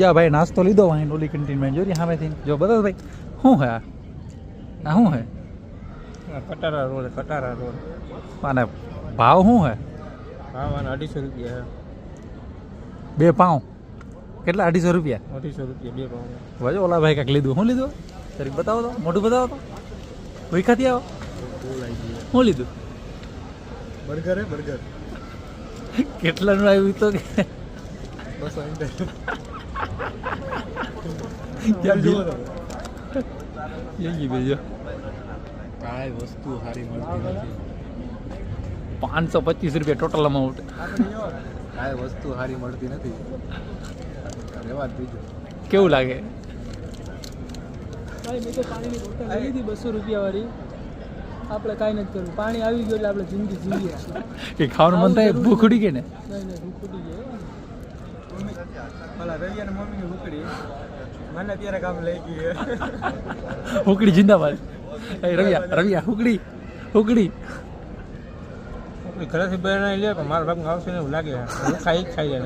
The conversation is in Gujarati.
क्या भाई नाश्तो લીધો વાહી ઓલી કેન્ટીનમાં જો સામેથી જો બતાવો ભાઈ શું હે આ શું હે કટારા રોડ અને ભાવ શું હે ભાવ 250 રૂપિયા બે પાઉં કેટલા 250 રૂપિયા 250 રૂપિયા બે ભાવ વાજો ઓલા ભાઈ કાંઈક લીધું શું લીધું સરી બતાવો તો મોઢું બતાવો તો ભૂખાથી આવો શું લીધું બર્ગર હે બર્ગર કેટલાનું આવ્યું તો કે બસ બેજો કાંઈ વસ્તુ સારી મળતી નથી 525 રૂપિયા ટોટલ અમાઉન્ટ કાંઈ વસ્તુ સારી મળતી નથી રેવા જ બીજું કેવું લાગે ભાઈ મેં તો પાણીની બોટલ લઈ લીધી 200 રૂપિયા વાળી આપણે કાંઈ નથી કરવું પાણી આવી ગયું એટલે આપણે જિંદગી જીવીએ કે ખાવાનું મન થાય ભૂખ ઉડી ગઈ ને નહીં ભૂખ ઉડી ગઈ ઓલા રવિ અને મમ્મીની ઉકળી મને ત્યારે કામ લઈ ગઈ ઉકડી જિંદાબાદ રવિયા ઉકડી આપણી ઘરેથી બનાવી લે પણ મારા બાપને આવશે ને એવું લાગે ખાઈ જાય